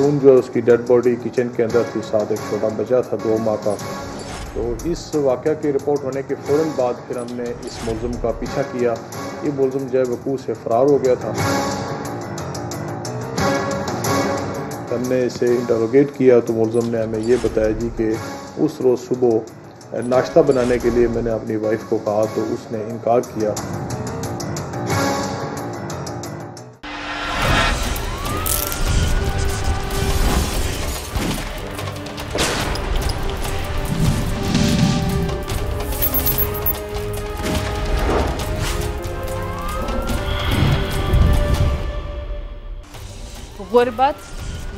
खातून जो है उसकी डेड बॉडी किचन के अंदर थी, साथ एक छोटा बच्चा था 2 माह का। तो इस वाक़या की रिपोर्ट होने के फ़ौरन बाद फिर हमने इस मुलज़िम का पीछा किया। ये मुलज़िम जो है वकूअ से फ़रार हो गया था। हमने इसे इंटरोगेट किया तो मुलज़िम ने हमें ये बताया जी कि उस रोज़ सुबह नाश्ता बनाने के लिए मैंने अपनी वाइफ को कहा तो उसने इनकार किया। गुर्बत,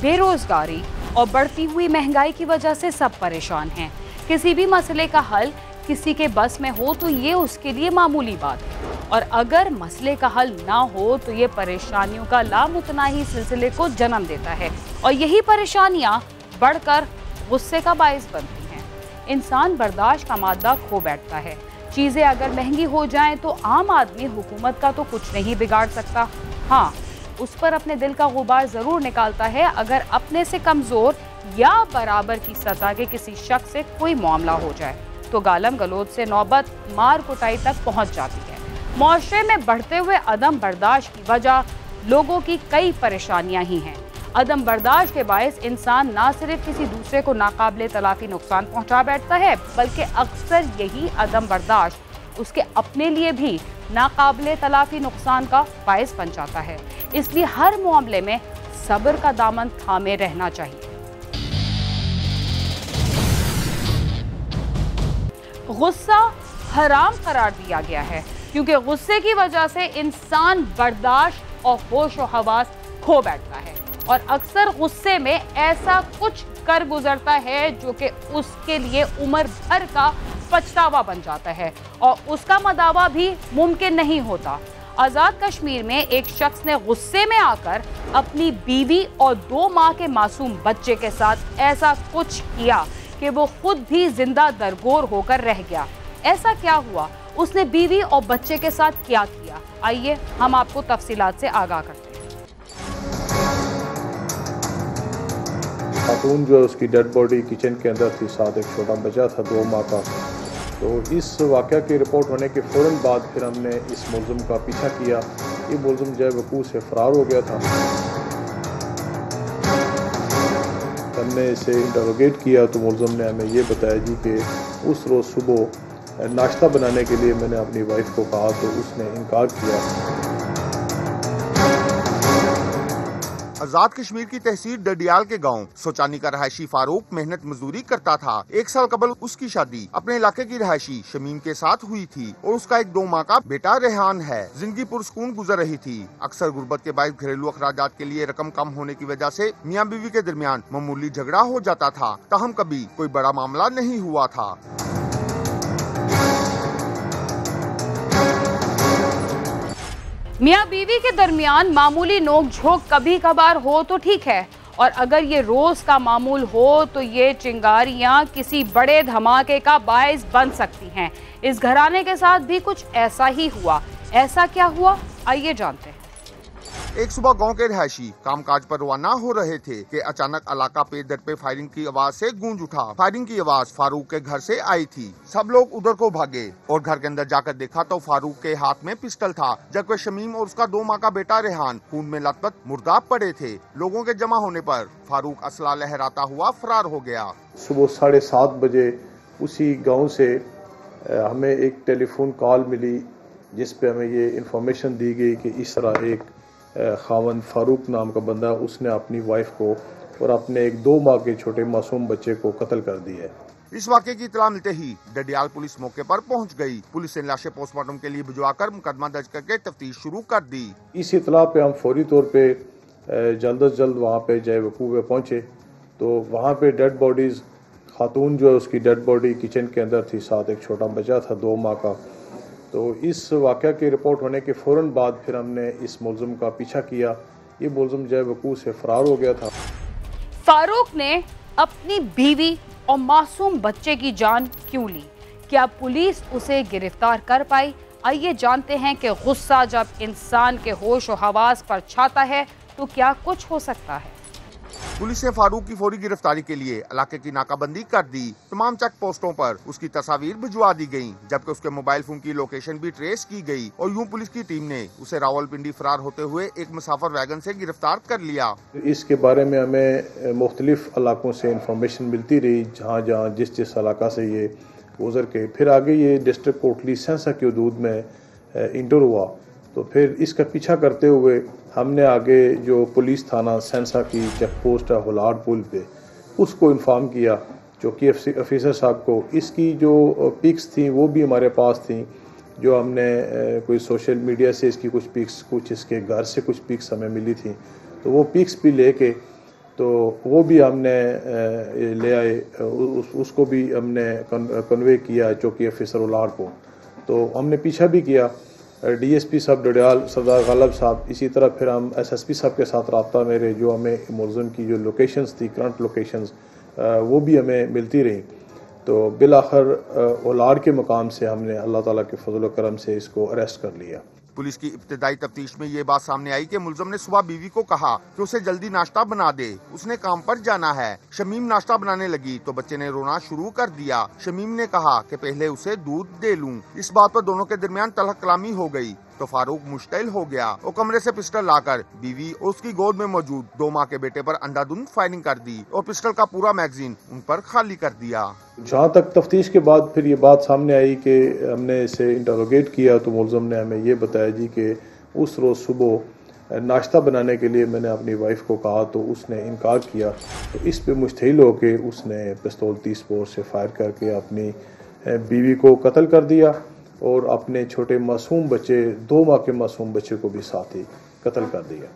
बेरोजगारी और बढ़ती हुई महंगाई की वजह से सब परेशान हैं। किसी भी मसले का हल किसी के बस में हो तो ये उसके लिए मामूली बात है, और अगर मसले का हल ना हो तो ये परेशानियों का लामुतनाही सिलसिले को जन्म देता है, और यही परेशानियां बढ़कर गुस्से का बायस बनती हैं। इंसान बर्दाश्त का मादा खो बैठता है। चीजें अगर महंगी हो जाएं तो आम आदमी हुकूमत का तो कुछ नहीं बिगाड़ सकता। हाँ, उस पर अपने दिल का गुबार जरूर निकालता है अगर अपने से कमजोर या बराबर की सतह के किसी शख्स से कोई मामला हो जाए तो गालम गलोच से नौबत मार कुटाई तक पहुंच जाती है। मुआशरे में बढ़ते हुए अदम बर्दाश्त की वजह लोगों की कई परेशानियां ही हैं। अदम बर्दाश्त के बायस इंसान ना सिर्फ किसी दूसरे को नाकाबिले तलाफी नुकसान पहुंचा बैठता है, बल्कि अक्सर यही अदम बर्दाश्त उसके अपने लिए भी नाकाबिले तलाफी नुकसान का बायस बन जाता है। इसलिए हर मामले में सब्र का दामन थामे रहना चाहिए। गुस्सा हराम करार दिया गया है क्योंकि गुस्से की वजह से इंसान बर्दाश्त और होश और हवास खो बैठता है, और अक्सर गुस्से में ऐसा कुछ कर गुजरता है जो कि उसके लिए उम्र भर का पछतावा बन जाता है और उसका मदावा भी मुमकिन नहीं होता। आज़ाद कश्मीर में एक शख्स ने गुस्से में आकर अपनी बीवी और 2 माह के मासूम बच्चे के साथ ऐसा कुछ किया कि वो खुद भी जिंदा दरगोर होकर रह गया। ऐसा क्या हुआ, उसने बीवी और बच्चे के साथ क्या किया, आइए हम आपको तफसीलात से आगाह करते हैं। खातून जो है उसकी डेड बॉडी किचन के अंदर थी, साथ एक छोटा बच्चा था 2 माह का। तो इस वाक़या की रिपोर्ट होने के फ़ौरन बाद फिर हमने इस मुलज़िम का पीछा किया। ये मुलज़िम जो है वकूअ से फ़रार हो गया था। हमने इसे इंटरोगेट किया तो मुलज़िम ने हमें ये बताया जी कि उस रोज़ सुबह नाश्ता बनाने के लिए मैंने अपनी वाइफ को कहा तो उसने इनकार किया। आजाद कश्मीर की तहसील डडियाल के गांव सोचानी का रहायशी फारूक मेहनत मजदूरी करता था। 1 साल कबल उसकी शादी अपने इलाके की रहायशी शमीम के साथ हुई थी और उसका एक 2 माह का बेटा रेहान है। जिंदगी पुरसकून गुजर रही थी। अक्सर गुर्बत के बायस घरेलू अखराजात के लिए रकम कम होने की वजह से मियाँ बीवी के दरमियान मामूली झगड़ा हो जाता था, ताहम कभी कोई बड़ा मामला नहीं हुआ था। मियाँ बीवी के दरमियान मामूली नोक झोंक कभी कभार हो तो ठीक है, और अगर ये रोज का मामूल हो तो ये चिंगारियां किसी बड़े धमाके का बायस बन सकती हैं। इस घराने के साथ भी कुछ ऐसा ही हुआ। ऐसा क्या हुआ, आइए जानते हैं। एक सुबह गांव के रहायशी कामकाज पर रवाना हो रहे थे कि अचानक इलाका पे दर पे फायरिंग की आवाज से गूंज उठा। फायरिंग की आवाज फारूक के घर से आई थी। सब लोग उधर को भागे और घर के अंदर जाकर देखा तो फारूक के हाथ में पिस्टल था, जबकि शमीम और उसका 2 माह का बेटा रेहान खून में लथपथ मुर्दाब पड़े थे। लोगों के जमा होने पर फारूक असला लहराता हुआ फरार हो गया। सुबह 7:30 बजे उसी गाँव से हमें एक टेलीफोन कॉल मिली जिस पे हमें ये इंफॉर्मेशन दी गई कि इस तरह एक खावन फारूक नाम का बंदा उसने अपनी वाइफ को और अपने एक 2 माह के छोटे मासूम बच्चे को कत्ल कर दिया है। इस वाक़े की इत्तला मिलते ही डडियाल पुलिस मौके पर पहुंच गई। पुलिस ने लाशें पोस्टमार्टम के लिए भिजवाकर मुकदमा दर्ज करके तफ्तीश शुरू कर दी। इस इत्तला पे हम फौरी तौर पे जल्द अज जल्द वहाँ पे जय वकूफ़ पे पहुँचे तो वहाँ पे डेड बॉडीज़, खातून जो है उसकी डेड बॉडी किचन के अंदर थी, साथ एक छोटा बच्चा था 2 माह का। तो इस वाक़या की रिपोर्ट होने के फ़ौरन बाद फिर हमने इस मुलज़िम का पीछा किया। ये मुलज़िम जो है वकूअ से फ़रार हो गया था। फारूक ने अपनी बीवी और मासूम बच्चे की जान क्यों ली? क्या पुलिस उसे गिरफ्तार कर पाई? आइए जानते हैं कि गुस्सा जब इंसान के होश और हवास पर छाता है तो क्या कुछ हो सकता है। पुलिस ने फारूक की फौरी गिरफ्तारी के लिए इलाके की नाकाबंदी कर दी। तमाम चेक पोस्टों पर उसकी तस्वीर भिजवा दी गयी, जबकि उसके मोबाइल फोन की लोकेशन भी ट्रेस की गई और यूं पुलिस की टीम ने उसे रावलपिंडी फरार होते हुए एक मुसाफिर वैगन से गिरफ्तार कर लिया। इसके बारे में हमें मुख्तलिफ इलाकों से इंफॉर्मेशन मिलती रही, जहाँ जिस इलाका से ये गुजर के फिर आगे ये डिस्ट्रिक्ट कोटली सेंसा की हदूद में इंटर हुआ। तो फिर इसका पीछा करते हुए हमने आगे जो पुलिस थाना सेंसा की चेक पोस्ट है होलार पुल पे, उसको इन्फॉर्म किया चौकी ऑफिसर साहब को। इसकी जो पिक्स थी वो भी हमारे पास थी, जो हमने कोई सोशल मीडिया से इसकी कुछ पिक्स, कुछ इसके घर से कुछ पिक्स हमें मिली थी, तो वो पिक्स भी लेके तो वो भी हमने ले आए, उसको भी हमने कन्वे किया चौकी ऑफिसर उलार को। तो हमने पीछा भी किया डीएसपी साहब डडियाल सरदार गालब साहब, इसी तरह फिर हम एसएसपी साहब के साथ रब्ता मेरे, जो हमें मुलज़िम की जो लोकेशंस थी, करंट लोकेशंस, वो भी हमें मिलती रही। तो बिलाखिर उलार के मकाम से हमने अल्लाह ताला के फजल व करम से इसको अरेस्ट कर लिया। पुलिस की इब्तिदाई तफ्तीश में ये बात सामने आई कि मुलज़िम ने सुबह बीवी को कहा कि उसे जल्दी नाश्ता बना दे, उसने काम पर जाना है। शमीम नाश्ता बनाने लगी तो बच्चे ने रोना शुरू कर दिया। शमीम ने कहा कि पहले उसे दूध दे लूं। इस बात पर दोनों के दरमियान तलख कलामी हो गई तो फारूक मुश्तिल हो गया और कमरे से पिस्टल लाकर बीवी और उसकी गोद में मौजूद 2 माह के बेटे पर अंधाधुंध फायरिंग कर दी और पिस्टल का पूरा मैगजीन उन पर खाली कर दिया। जहाँ तक तफ्तीश के बाद फिर ये बात सामने आई कि हमने इसे इंटरोगेट किया तो मुलज़िम ने हमें ये बताया जी कि उस रोज़ सुबह नाश्ता बनाने के लिए मैंने अपनी वाइफ को कहा तो उसने इनकार किया। तो इस पे मुश्तिल होकर उसने पिस्तौल 30 बोर से फायर करके अपनी बीवी को कत्ल कर दिया और अपने छोटे मासूम बच्चे, 2 माह के मासूम बच्चे को भी साथ ही कत्ल कर दिया।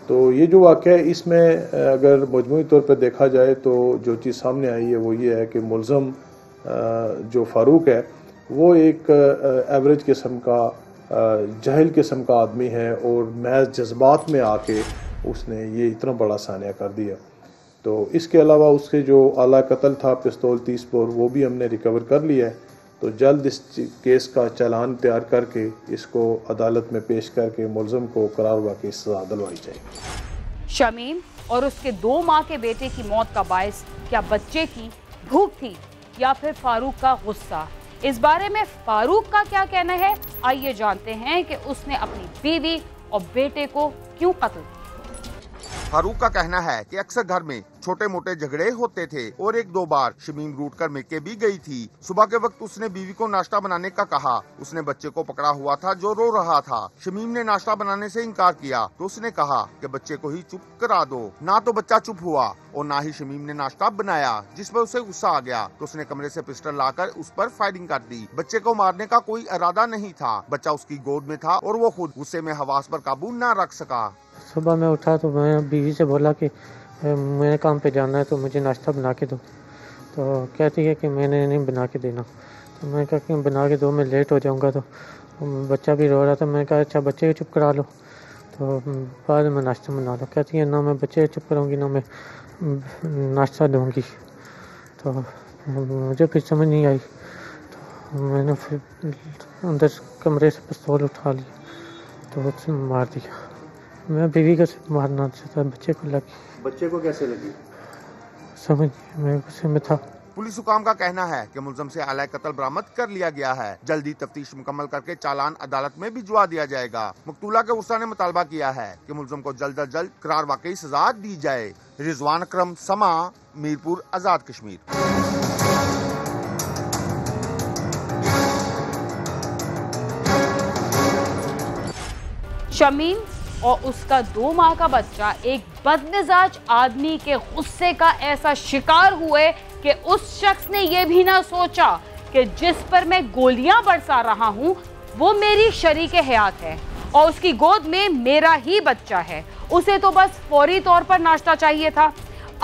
तो ये जो वाक़या है, इसमें अगर मजमूई तौर पर देखा जाए तो जो चीज़ सामने आई है वो ये है कि मुलज़िम जो फारूक है वो एक एवरेज किस्म का जाहिल किस्म का आदमी है और महज जज्बात में आके उसने ये इतना बड़ा सानिया कर दिया। तो इसके अलावा उसके जो आला कत्ल था पिस्तौल 30 बोर, वो भी हमने रिकवर कर लिया है। तो जल्द इस केस का चालान तैयार करके इसको अदालत में पेश करके मुलज़िम को करार वाक़ई सज़ा दिलवाई जाएगी। शमीम और उसके 2 माह के बेटे की मौत का बायस क्या बच्चे की भूख थी या फिर फारूक का गुस्सा? इस बारे में फारूक का क्या कहना है, आइए जानते हैं कि उसने अपनी बीवी और बेटे को क्यों कत्ल किया। फारूक का कहना है कि अक्सर घर में छोटे मोटे झगड़े होते थे और 1-2 बार शमीम रूठ कर मेके भी गई थी। सुबह के वक्त उसने बीवी को नाश्ता बनाने का कहा। उसने बच्चे को पकड़ा हुआ था जो रो रहा था। शमीम ने नाश्ता बनाने से इनकार किया तो उसने कहा कि बच्चे को ही चुप करा दो। ना तो बच्चा चुप हुआ और ना ही शमीम ने नाश्ता बनाया, जिस पर उसे गुस्सा आ गया तो उसने कमरे से पिस्टल लाकर उस पर फायरिंग कर दी। बच्चे को मारने का कोई इरादा नहीं था, बच्चा उसकी गोद में था और वो खुद गुस्से में हवास पर काबू न रख सका। सुबह मैं उठा तो मैं बीवी से बोला कि मैंने काम पे जाना है तो मुझे नाश्ता बना के दो। तो कहती है कि मैंने नहीं बना के देना। तो मैं कहा कि बना के दो, मैं लेट हो जाऊंगा। तो बच्चा भी रो रहा था। मैं कहा अच्छा बच्चे को चुप करा लो तो बाद में नाश्ता बना लो। कहती है ना मैं बच्चे को चुप कराऊंगी ना मैं नाश्ता दूंगी। तो मुझे फिर समझ नहीं आई तो मैंने फिर अंदर कमरे से पिस्तौल उठा लिया तो उससे मार दिया। मैं बीवी को मारना चाहता, बच्चे को लगी। बच्चे को कैसे लगी? समझ मैं गुस्से में था। पुलिस हुकाम का कहना है कि मुलज़िम से आला कत्ल बरामद कर लिया गया है। जल्दी तफ्तीश मुकम्मल करके चालान अदालत में भिजवा दिया जाएगा। मकतूला के उस्ता ने मुतालबा किया है कि मुलज़िम को जल्द अज जल्द करार वाकई सजा दी जाए। रिजवान अकरम, समा, मीरपुर, आजाद कश्मीर। शमीम और उसका 2 माह का बच्चा एक बदमिजाज आदमी के गुस्से का ऐसा शिकार हुए कि उस शख्स ने यह भी ना सोचा कि जिस पर मैं गोलियां बरसा रहा हूं वो मेरी शरीके हयात है और उसकी गोद में मेरा ही बच्चा है। उसे तो बस फौरी तौर पर नाश्ता चाहिए था।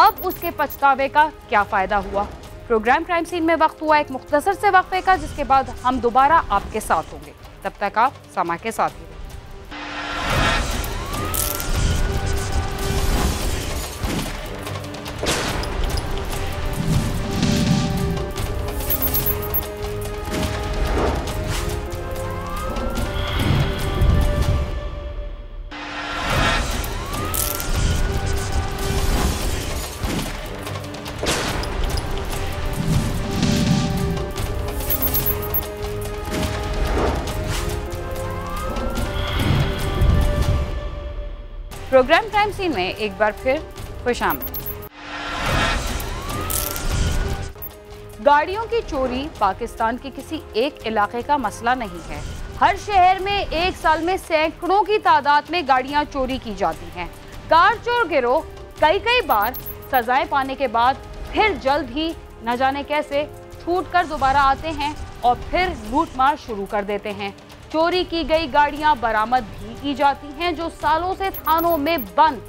अब उसके पछतावे का क्या फायदा हुआ? प्रोग्राम क्राइम सीन में वक्त हुआ एक मुख्तसर से वक्फे का, जिसके बाद हम दोबारा आपके साथ होंगे। तब तक आप समा के साथ ही। प्रोग्राम क्राइम सीन में एक बार फिर खुशामद। गाड़ियों की चोरी पाकिस्तान के किसी एक इलाके का मसला नहीं है। हर शहर में एक साल में सैकड़ों की तादाद में गाड़ियां चोरी की जाती हैं। कार चोर गिरोह कई बार सजाएं पाने के बाद फिर जल्द ही न जाने कैसे छूट कर दोबारा आते हैं और फिर लूटमार शुरू कर देते हैं। चोरी की गई गाड़ियां बरामद भी की जाती हैं जो सालों से थानों में बंद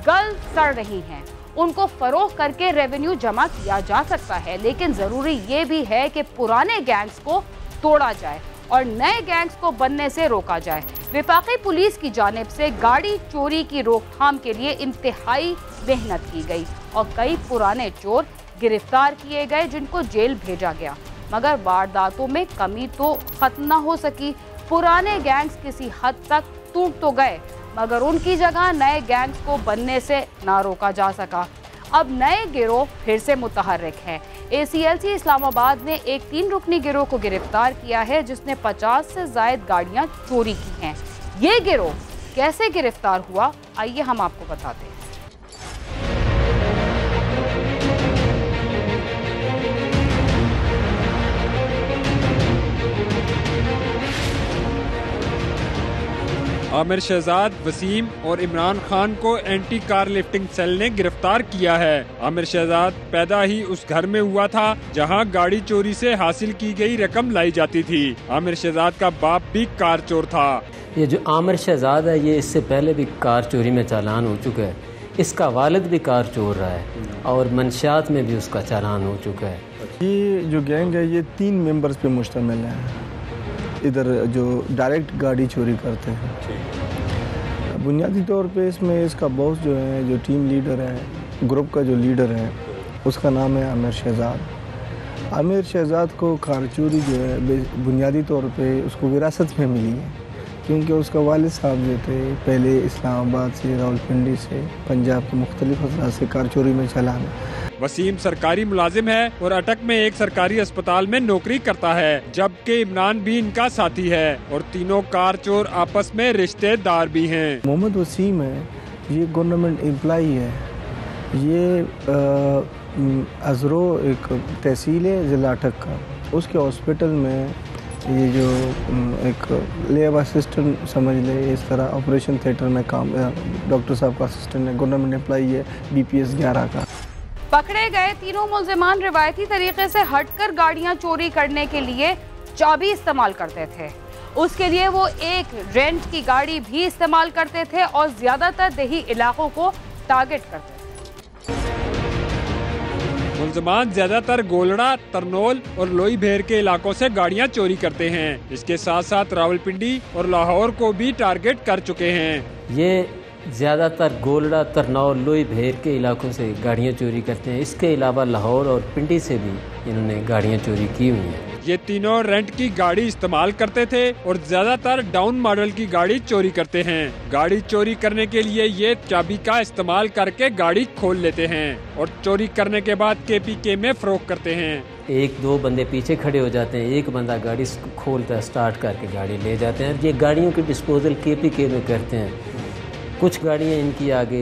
गल सड़ रही हैं। उनको फरोख्त करके रेवेन्यू जमा किया जा सकता है, लेकिन जरूरी ये भी है कि पुराने गैंग्स को तोड़ा जाए और नए गैंग्स को बनने से रोका जाए। विफाकी पुलिस की जानिब से गाड़ी चोरी की रोकथाम के लिए इंतहाई मेहनत की गई और कई पुराने चोर गिरफ्तार किए गए जिनको जेल भेजा गया, मगर वारदातों में कमी तो खत्म न हो सकी। पुराने गैंग्स किसी हद तक टूट तो गए, मगर उनकी जगह नए गैंग्स को बनने से ना रोका जा सका। अब नए गिरोह फिर से मुतहर्रिक हैं। ACLC इस्लामाबाद ने एक 3 रुकनी गिरोह को गिरफ्तार किया है जिसने 50 से ज़ायद गाड़ियां चोरी की हैं। ये गिरोह कैसे गिरफ्तार हुआ, आइए हम आपको बताते हैं। आमिर शहजाद, वसीम और इमरान खान को एंटी कार लिफ्टिंग सेल ने गिरफ्तार किया है। आमिर शहजाद पैदा ही उस घर में हुआ था जहां गाड़ी चोरी से हासिल की गई रकम लाई जाती थी। आमिर शहजाद का बाप भी कार चोर था। ये जो आमिर शहजाद है ये इससे पहले भी कार चोरी में चालान हो चुका है। इसका वालिद भी कार चोर रहा है और मंशियात में भी उसका चालान हो चुका है। ये जो गैंग है ये 3 मेंबर्स पे मुश्तमिल है। इधर जो डायरेक्ट गाड़ी चोरी करते हैं, बुनियादी तौर पे इसमें इसका बॉस जो है, जो टीम लीडर है, ग्रुप का जो लीडर है, उसका नाम है आमिर शहजाद। आमिर शहजाद को कार चोरी जो है बुनियादी तौर पे उसको विरासत में मिली है, क्योंकि उसका वालिद साहब जो थे पहले इस्लामाबाद से, रावलपिंडी से, पंजाब के मुख्तलिफ अजला से कार चोरी में चालान है। वसीम सरकारी मुलाजिम है और अटक में एक सरकारी अस्पताल में नौकरी करता है, जबकि इमरान भी इनका साथी है और तीनों कार चोर आपस में रिश्तेदार भी हैं। मोहम्मद वसीम है, ये गवर्नमेंट एम्प्लॉई है। ये अजरो एक तहसील है ज़िला अटक का, उसके हॉस्पिटल में ये जो एक लेब असिस्टेंट समझ ले, इस तरह ऑपरेशन थिएटर में काम, डॉक्टर साहब का असिस्टेंट है, गवर्नमेंट एम्प्लॉई है BPS 11 का। पकड़े गए तीनों मुल्जिमान रिवायती तरीके से हटकर गाड़ियां चोरी करने के लिए चाबी इस्तेमाल करते थे। उसके लिए वो एक रेंट की गाड़ी भी इस्तेमाल करते थे और ज्यादातर देही इलाकों को टारगेट करते थे। मुल्जिमान ज्यादातर गोलड़ा, तरनोल और लोई भेर के इलाकों से गाड़ियां चोरी करते हैं। इसके साथ साथ रावलपिंडी और लाहौर को भी टारगेट कर चुके हैं। ये ज़्यादातर गोलड़ा, तरनौल, लोई भेर के इलाकों से गाड़ियाँ चोरी करते हैं। इसके अलावा लाहौर और पिंडी से भी इन्होंने गाड़ियाँ चोरी की हुई हैं। ये तीनों रेंट की गाड़ी इस्तेमाल करते थे और ज्यादातर डाउन मॉडल की गाड़ी चोरी करते हैं। गाड़ी चोरी करने के लिए ये चाबी का इस्तेमाल करके गाड़ी खोल लेते हैं और चोरी करने के बाद KPK में फरोख्त करते हैं। 1-2 बंदे पीछे खड़े हो जाते हैं, एक बंदा गाड़ी खोलता है, स्टार्ट करके गाड़ी ले जाते हैं। ये गाड़ियों की डिस्पोजल KPK में करते हैं। कुछ गाड़ियाँ इनकी आगे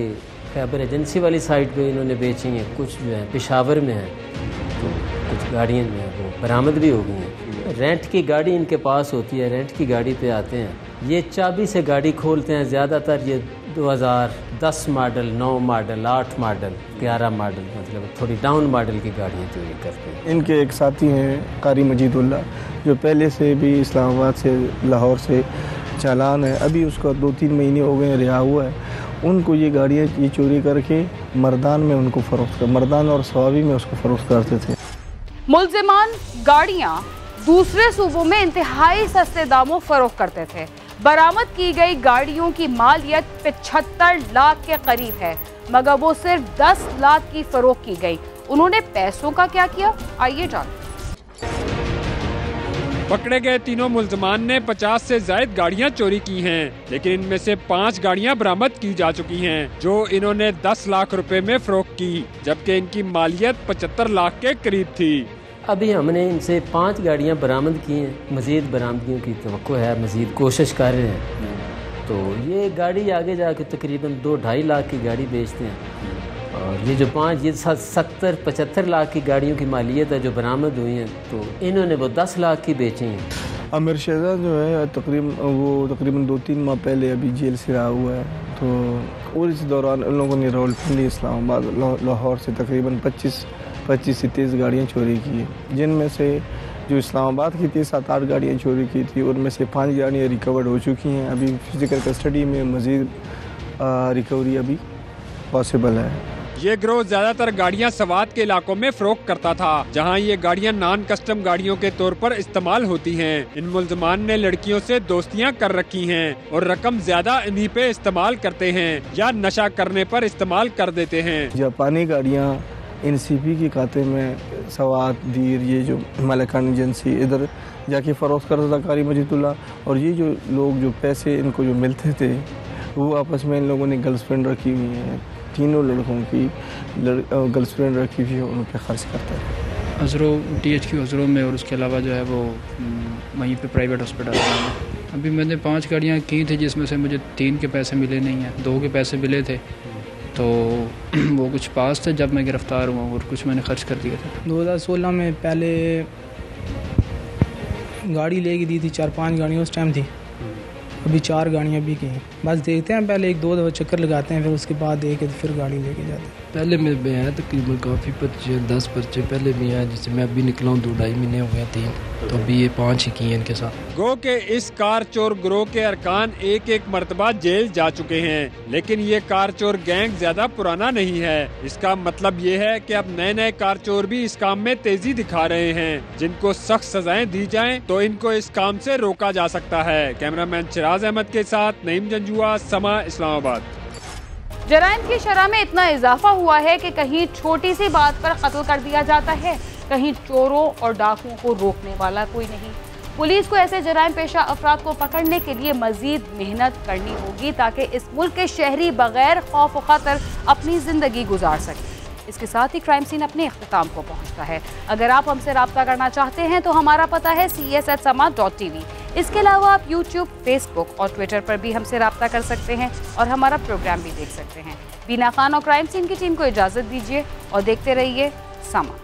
खैबर एजेंसी वाली साइड पे इन्होंने बेची हैं, कुछ जो है पेशावर में हैं, तो कुछ गाड़ियाँ जो हैं वो बरामद भी हो गई हैं। रेंट की गाड़ी इनके पास होती है, रेंट की गाड़ी पे आते हैं, ये चाबी से गाड़ी खोलते हैं। ज़्यादातर ये 2010 मॉडल, 9 मॉडल, 8 मॉडल, 11 मॉडल, मतलब थोड़ी डाउन मॉडल की गाड़ियाँ चोरी करते हैं। इनके एक साथी हैं कारी मजीदुल्लाह, जो पहले से भी इस्लामाबाद से, लाहौर से चालान है, अभी उसका 2-3 महीने हो गए रिहा हुआ है। उनको ये गाड़ियाँ ये चोरी करके मर्दान में उनको फरोख्त कर, मर्दान और सवाबी में उसको फरोख्त करते थे। मुल्जिमान गाड़ियां दूसरे सूबों में इंतहाई सस्ते दामों फरोख्त करते थे। बरामद की गई गाड़ियों की मालियत 75 लाख के करीब है, मगर वो सिर्फ 10 लाख की फरोख्त की गई। उन्होंने पैसों का क्या किया, आइए जानते। पकड़े गए तीनों मुल्जिमान ने 50 से ज्यादा गाड़ियां चोरी की हैं, लेकिन इनमें से 5 गाड़ियां बरामद की जा चुकी हैं, जो इन्होंने 10 लाख रुपए में फरोख्त की, जबकि इनकी मालियत 75 लाख के करीब थी। अभी हमने इनसे 5 गाड़ियां बरामद की हैं। मजीद बरामदगियों की तवक्को है, मजीद कोशिश कर रहे हैं। तो ये गाड़ी आगे जाके तकरीबन 2-2.5 लाख की गाड़ी बेचते हैं। और ये जो 70-75 लाख की गाड़ियों की मालियत है जो बरामद हुई हैं, तो इन्होंने वो 10 लाख की बेची हैं। आमिर शहजाद जो है तकरीबन 2-3 माह पहले अभी जेल से रहा हुआ है। तो और इस दौरान उन लोगों ने रावलपिंडी इस्लामाबाद लाहौर से तकरीबन 25 से 30 गाड़ियाँ चोरी की है, जिनमें से जो इस्लामाबाद की थी 7-8 गाड़ियाँ चोरी की थी, उनमें से 5 गाड़ियाँ रिकवर्ड हो चुकी हैं। अभी फिजिकल कस्टडी में मज़ीद रिकवरी अभी पॉसिबल है। ये गिरोह ज्यादातर गाड़ियां सवात के इलाकों में फरोख्त करता था, जहां ये गाड़ियां नॉन कस्टम गाड़ियों के तौर पर इस्तेमाल होती हैं। इन मुल्ज़मान ने लड़कियों से दोस्तियां कर रखी हैं और रकम ज्यादा इन्हीं पे इस्तेमाल करते हैं या नशा करने पर इस्तेमाल कर देते हैं। जापानी गाड़ियाँ NCP के खाते में सवात, दीर, ये जो मलकान एजेंसी इधर जाके फ़रोख्त करता था कारी मजीदुल्लाह, और ये जो लोग जो पैसे इनको जो मिलते थे वो आपस में इन लोगों ने गर्लफ्रेंड रखी हुई हैं। तीनों लड़कों की गर्लफ्रेंड रखी हुई है, उन पर खर्च करता है। हज़रो THQ हज़रो में, और उसके अलावा जो है वो वहीं पे प्राइवेट हॉस्पिटल में। अभी मैंने 5 गाड़ियाँ की थी, जिसमें से मुझे 3 के पैसे मिले नहीं हैं, 2 के पैसे मिले थे। तो वो कुछ पास थे जब मैं गिरफ़्तार हुआ, और कुछ मैंने खर्च कर दिया था। 2016 में पहले गाड़ी लेके दी थी, 4-5 गाड़ियाँ उस टाइम थी। अभी 4 गाड़ियाँ भी की हैं। बस देखते हैं, पहले 1-2 दफ़ा चक्कर लगाते हैं, फिर उसके बाद देख के फिर गाड़ी लेके जाते हैं। पहले में है तकरीबन काफ़ी पर्चे, 10 पर्चे पहले भी हैं, जिससे मैं अभी निकला हूँ 2-2.5 महीने हो गए, 3, तो अभी ये 5 ही किए इनके साथ। गो के इस कार चोर गिरोह के अरकान एक मरतबा जेल जा चुके हैं, लेकिन ये कार चोर गैंग ज्यादा पुराना नहीं है। इसका मतलब ये है कि अब नए कार चोर भी इस काम में तेजी दिखा रहे हैं। जिनको सख्त सजाएं दी जाएं तो इनको इस काम से रोका जा सकता है। कैमरामैन चिराज अहमद के साथ नईम जंजुआ, समा, इस्लामाबाद। जराइम की शरह में इतना इजाफा हुआ है कि कहीं छोटी सी बात पर कत्ल कर दिया जाता है, कहीं चोरों और डाकुओं को रोकने वाला कोई नहीं। पुलिस को ऐसे जराइम पेशा अफराद को पकड़ने के लिए मजीद मेहनत करनी होगी, ताकि इस मुल्क के शहरी बगैर खौफ व खतर अपनी जिंदगी गुजार सकें। इसके साथ ही क्राइम सीन अपने इख्तिताम को पहुंचता है। अगर आप हमसे रब्ता करना चाहते हैं तो हमारा पता है cs@sama.tv। इसके अलावा आप YouTube, Facebook और Twitter पर भी हमसे रब्ता कर सकते हैं और हमारा प्रोग्राम भी देख सकते हैं। बीना खान और क्राइम सीन की टीम को इजाज़त दीजिए और देखते रहिए समा।